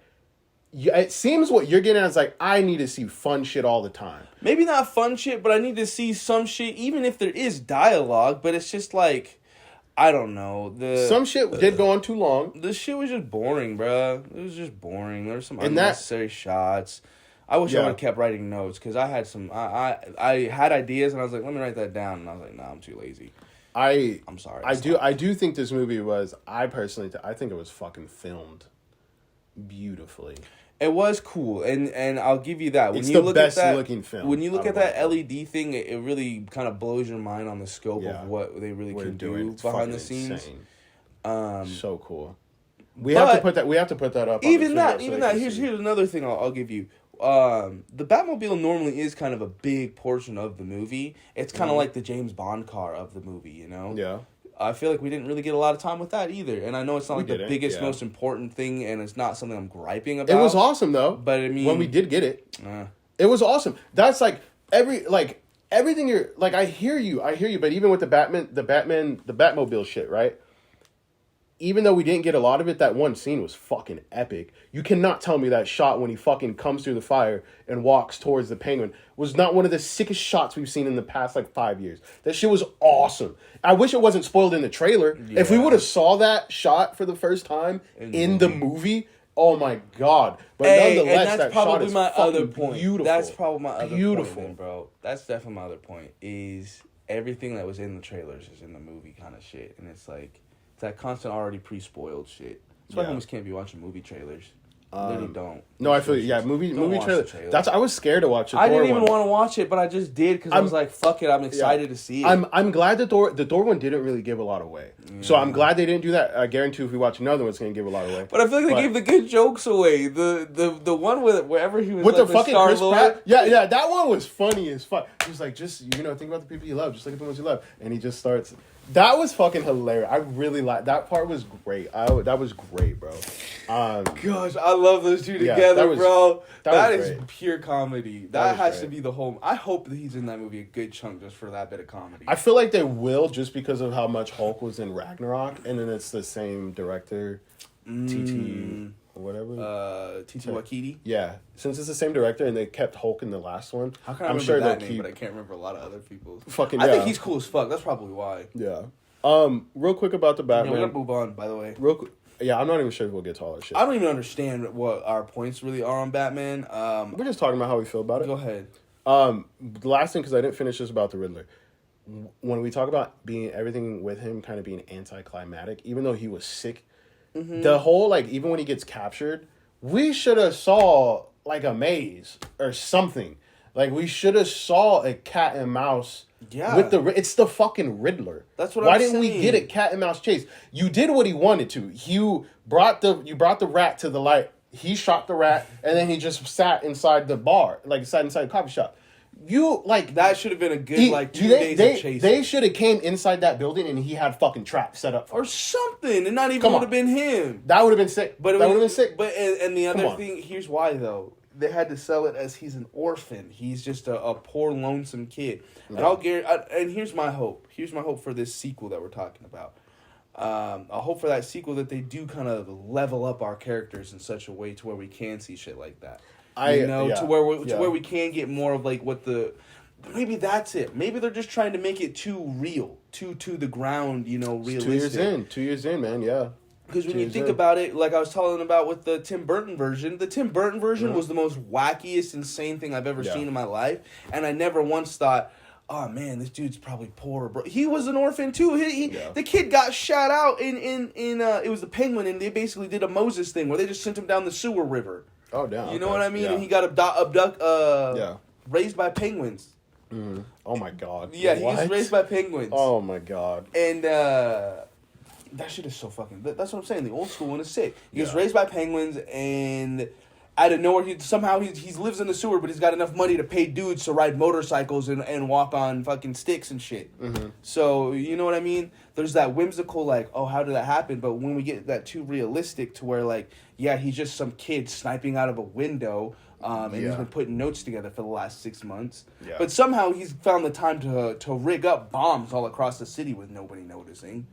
it seems what you're getting at is like, I need to see fun shit all the time. Maybe not fun shit, but I need to see some shit, even if there is dialogue, but it's just like, I don't know. Some shit did go on too long. The shit was just boring, bro. It was just boring. There were some unnecessary shots. I wish I would have kept writing notes because I had some. I had ideas and I was like, let me write that down. And I was like, nah, I'm too lazy. I'm sorry. I do think this movie was. I personally, I think it was fucking filmed beautifully. It was cool, and I'll give you that. It's the best looking film. When you look at that LED thing, it really kind of blows your mind on the scope of what they really can do behind the scenes. So cool. We have to put that up. Even that. Here's another thing I'll give you. The Batmobile normally is kind of a big portion of the movie. It's kind of like the James Bond car of the movie, you know? Yeah. I feel like we didn't really get a lot of time with that either. And I know it's not like the biggest, most important thing, and it's not something I'm griping about. It was awesome, though. But, I mean... when we did get it, it was awesome. That's like, everything you're... Like, I hear you, but even with the Batmobile shit, right? Even though we didn't get a lot of it, that one scene was fucking epic. You cannot tell me that shot when he fucking comes through the fire and walks towards the Penguin was not one of the sickest shots we've seen in the past, 5 years. That shit was awesome. I wish it wasn't spoiled in the trailer. Yeah. If we would have saw that shot for the first time in the movie, oh my God. But nonetheless, that shot is fucking beautiful. That's probably my other point, then, bro. That's definitely my other point, is everything that was in the trailers is in the movie kind of shit. And it's like... it's that constant already pre-spoiled shit. That's why homies can't be watching movie trailers. Literally don't. No, I feel movie trailer. I was scared to watch it. I didn't even want to watch it, but I just did because I was like, "Fuck it!" I'm excited to see it. I'm glad the Thor one didn't really give a lot away. Yeah. So I'm glad they didn't do that. I guarantee if we watch another one, it's gonna give a lot away. But I feel like they gave the good jokes away. The one with wherever he was with the fucking Chris Pratt. Yeah, that one was funny as fuck. He was like, just, think about the people you love. Just look at the ones you love. And he just starts. That was fucking hilarious. I really liked that part. Was great. That was great, bro. Gosh, I love those two together, bro. That is pure comedy. That has to be the whole. I hope that he's in that movie a good chunk just for that bit of comedy. I feel like they will just because of how much Hulk was in Ragnarok, and then it's the same director, TT or whatever. TT Wakiti. Yeah, since it's the same director and they kept Hulk in the last one. How can I remember that name, but I can't remember a lot of other people's. Fucking, I think he's cool as fuck. That's probably why. Yeah. Real quick about the Batman. We're gonna move on, by the way. Real quick. Yeah, I'm not even sure if we'll get to all that shit. I don't even understand what our points really are on Batman. We're just talking about how we feel about it. Go ahead. The last thing, because I didn't finish this about the Riddler. When we talk about everything with him kind of being anticlimactic, even though he was sick, the whole, like, even when he gets captured, we should have saw, like, a maze or something. Like, we should have saw a cat and mouse. Yeah. It's the fucking Riddler. That's what Why I'm didn't saying. we get a cat and mouse chase? You did what he wanted to. You brought the rat to the light. He shot the rat, and then he just sat inside the bar, like sat inside the coffee shop. That should have been a good 2 days of chasing. They should have came inside that building and he had fucking traps set up or something, and not even would have been him. That would have been sick. That would have been sick. But and the other thing, here's why though. They had to sell it as he's an orphan. He's just a poor, lonesome kid. Yeah. And here's my hope. Here's my hope for this sequel that we're talking about. I hope for that sequel that they do kind of level up our characters in such a way to where we can see shit like that. To where we can get more of like what maybe that's it. Maybe they're just trying to make it too real, too to the ground, realistic. 2 years in, man, yeah. Because when you think about it, like I was telling about with the Tim Burton version was the most wackiest, insane thing I've ever seen in my life. And I never once thought, oh man, this dude's probably poor, bro. He was an orphan too. The kid got shot out in it was the Penguin, and they basically did a Moses thing where they just sent him down the sewer river. Oh damn. You know what I mean? Yeah. And he got raised by penguins. Mm-hmm. Oh my god. Yeah, he was raised by penguins. Oh my god. And that shit is so fucking. That's what I'm saying. The old school one is sick. He was raised by penguins, and out of nowhere, he lives in the sewer, but he's got enough money to pay dudes to ride motorcycles and walk on fucking sticks and shit. Mm-hmm. So you know what I mean? There's that whimsical like, oh, how did that happen? But when we get that too realistic to where like, yeah, he's just some kid sniping out of a window. And he's been putting notes together for the last 6 months. Yeah. But somehow he's found the time to rig up bombs all across the city with nobody noticing.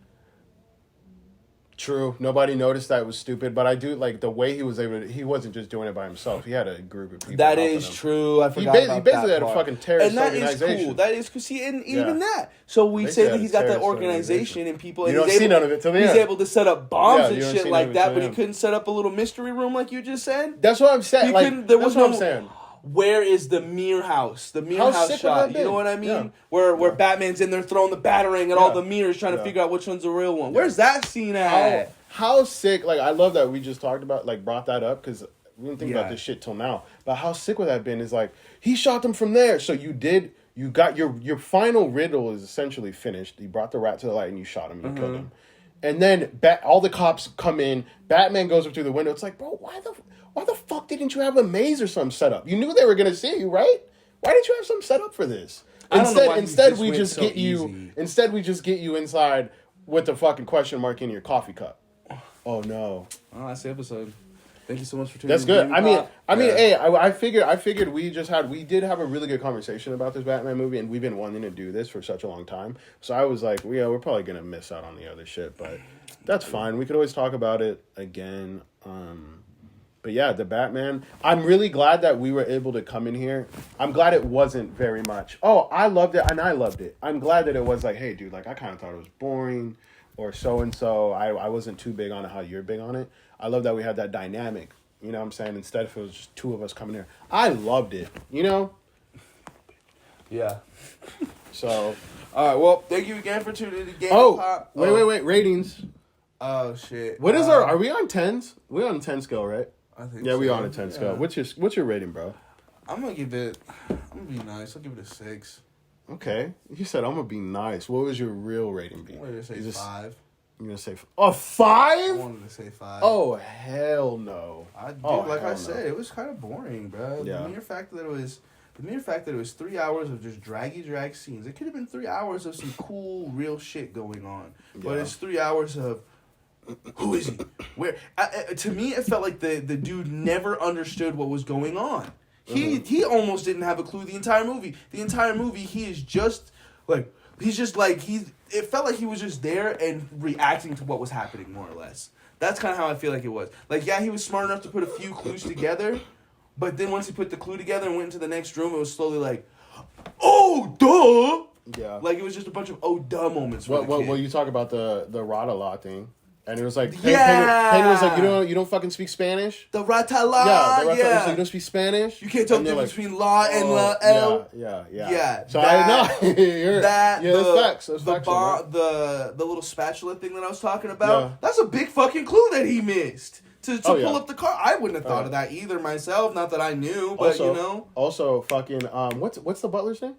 True. Nobody noticed that it was stupid, but I do like the way he was able to. He wasn't just doing it by himself. He had a group of people. That is true. I forgot about that. He basically had a fucking terrorist organization. And that is cool. That is cool. See, and even that. So we say that he's got that organization and people. You don't see none of it till the end. He's able to set up bombs and shit like that, but he couldn't set up a little mystery room like you just said. That's what I'm saying. That's what I'm saying. Where is the mirror house? The mirror house shot. You know what I mean? Yeah. Where Batman's in there throwing the batarang at all the mirrors trying to figure out which one's the real one. Where's that scene at? How sick, like, I love that we just talked about, like, brought that up, because we didn't think about this shit till now. But how sick would that have been is, like, he shot them from there. So you got your final riddle is essentially finished. You brought the rat to the light and you shot him and you killed him. And then all the cops come in. Batman goes up through the window. It's like, bro, why the fuck didn't you have a maze or something set up? You knew they were going to see you, right? Why didn't you have something set up for this? Instead, we just get you inside with the fucking question mark in your coffee cup. Oh no! Oh, that's the episode. Thank you so much for tuning in. That's good. Hey, I figured we did have a really good conversation about this Batman movie, and we've been wanting to do this for such a long time. So I was like, yeah, we're probably gonna miss out on the other shit, but that's fine. We could always talk about it again. But yeah, the Batman. I'm really glad that we were able to come in here. I'm glad it wasn't very much. Oh, I loved it, and I loved it. I'm glad that it was like, hey, dude, like I kind of thought it was boring. Or so-and-so, I wasn't too big on it how you're big on it. I love that we had that dynamic, you know what I'm saying? Instead if it was just two of us coming here. I loved it, you know? Yeah. So. All right, well, thank you again for tuning in to Game Pop. Wait, ratings. Oh, shit. What is are we on 10s? We're on a 10 scale, right? I think yeah, so. we're on a 10 scale. What's your rating, bro? I'm going to be nice. I'll give it a 6. Okay. You said I'm going to be nice. What was your real rating be? I'm going to say 5. You're going to say... A 5? I wanted to say 5. Oh, hell no. I said, it was kind of boring, bro. Yeah. The mere fact that it was the mere fact that it was 3 hours of just drag scenes. It could have been 3 hours of some cool, real shit going on. Yeah. But it's 3 hours of, who is he? Where? To me, it felt like the dude never understood what was going on. He almost didn't have a clue the entire movie. The entire movie, he is just like, it felt like he was just there and reacting to what was happening, more or less. That's kind of how I feel like it was. Like, yeah, he was smart enough to put a few clues together, but then once he put the clue together and went into the next room, it was slowly like, oh, duh! Yeah. Like, it was just a bunch of oh, duh moments for the kid. Well, you talk about the Rada-la thing. And it was like, Penny was like, you don't fucking speak Spanish? The Rata-la, yeah. Like, you don't speak Spanish? You can't tell the difference between la and la, L. Yeah. So I know. That's facts. The little spatula thing that I was talking about, that's a big fucking clue that he missed. To pull up the car. I wouldn't have thought of that either myself. Not that I knew, but also, you know. Also, fucking, what's the butler's name?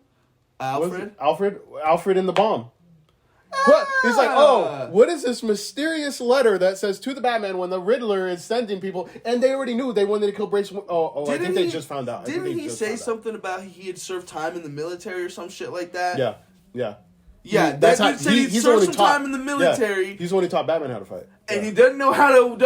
Alfred? Alfred in the bomb. What? He's like, oh, what is this mysterious letter that says to the Batman when the Riddler is sending people, and they already knew they wanted to kill Brace. I think they just found out. Didn't he say something about he had served time in the military or some shit like that? Yeah. Yeah, that's how he's served some time in the military. Yeah. He's the one who taught Batman how to fight. And he doesn't know how to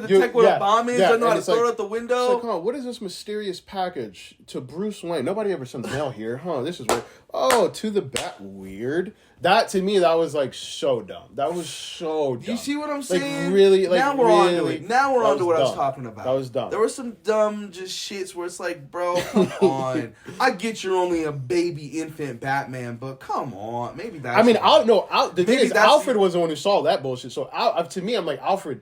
detect what a bomb is, doesn't know how to throw it out the window. It's like, come on, what is this mysterious package to Bruce Wayne? Nobody ever sends mail here. This is weird. Oh, to the Bat. Weird. That, to me, that was, like, so dumb. That was so dumb. You see what I'm saying? Like, really, like, now we're on to it. Now we're on to what I was talking about. That was dumb. There were some dumb just shits where it's like, bro, come on. I get you're only a baby infant Batman, but come on. Maybe that's... I mean, the thing is, Alfred was the one who saw that bullshit. So, to me, I'm like, Alfred...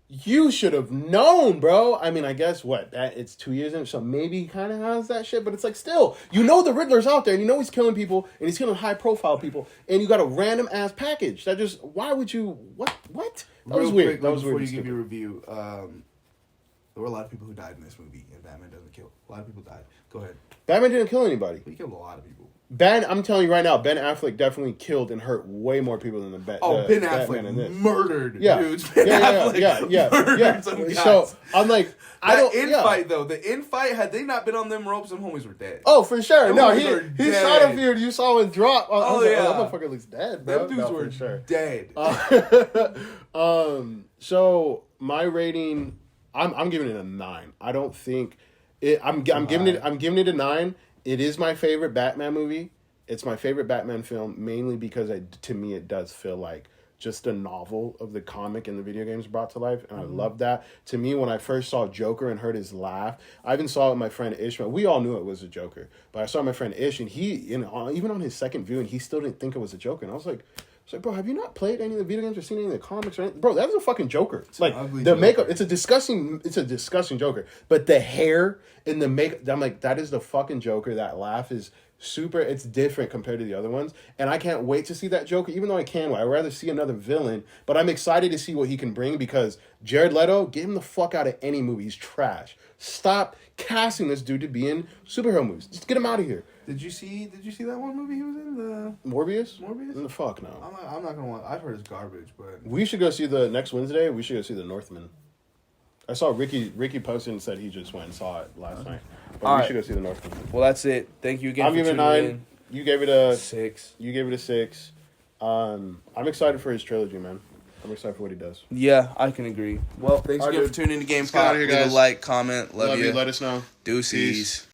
You should have known, bro. I mean, I guess it's 2 years in, so maybe he kind of has that shit, but it's like still, you know the Riddler's out there, and you know he's killing people, and he's killing high profile people, and you got a random ass package. That just, why would you, what? That was weird. That was weird. Before you give your review, there were a lot of people who died in this movie, and Batman doesn't kill. A lot of people died. Go ahead. Batman didn't kill anybody. He killed a lot of people. I'm telling you right now, Ben Affleck definitely killed and hurt way more people than Ben Affleck murdered dudes. Ben Affleck murdered some guys. So I'm like, the infight, had they not been on them ropes, them homies were dead. Oh, for sure. He shot a few. You saw him drop. That motherfucker looks dead, bro. Them dudes were dead. So my rating, I'm giving it a 9. I don't think it. I'm giving it a 9. It is my favorite Batman movie. It's my favorite Batman film, mainly because to me it does feel like just a novel of the comic and the video games brought to life, and I love that. To me, when I first saw Joker and heard his laugh, I even saw it with my friend Ishmael. We all knew it was a Joker, but I saw my friend Ish, and he, even on his second viewing, he still didn't think it was a Joker, and I was like, bro, have you not played any of the video games or seen any of the comics or anything? Bro, that is a fucking Joker. It's like the makeup. It's a disgusting Joker. But the hair and the makeup, I'm like, that is the fucking Joker. That laugh is super. It's different compared to the other ones, and I can't wait to see that Joker. Even though I can, I'd rather see another villain. But I'm excited to see what he can bring because Jared Leto, get him the fuck out of any movie. He's trash. Stop casting this dude to be in superhero movies. Just get him out of here. Did you see that one movie he was in? The Morbius? The fuck no. I'm not gonna. I've heard it's garbage, but we should go see next Wednesday. We should go see The Northman. I saw Ricky posted and said he just went and saw it last night. But we should go see The Northman. Well, that's it. Thank you again. I'm giving it a 9. You gave it a 6. You gave it a 6. I'm excited for his trilogy, man. I'm excited for what he does. Yeah, I can agree. Well, thanks again for tuning in to Game Pop. Leave a like, comment. Love you. Let us know. Deuces. Peace.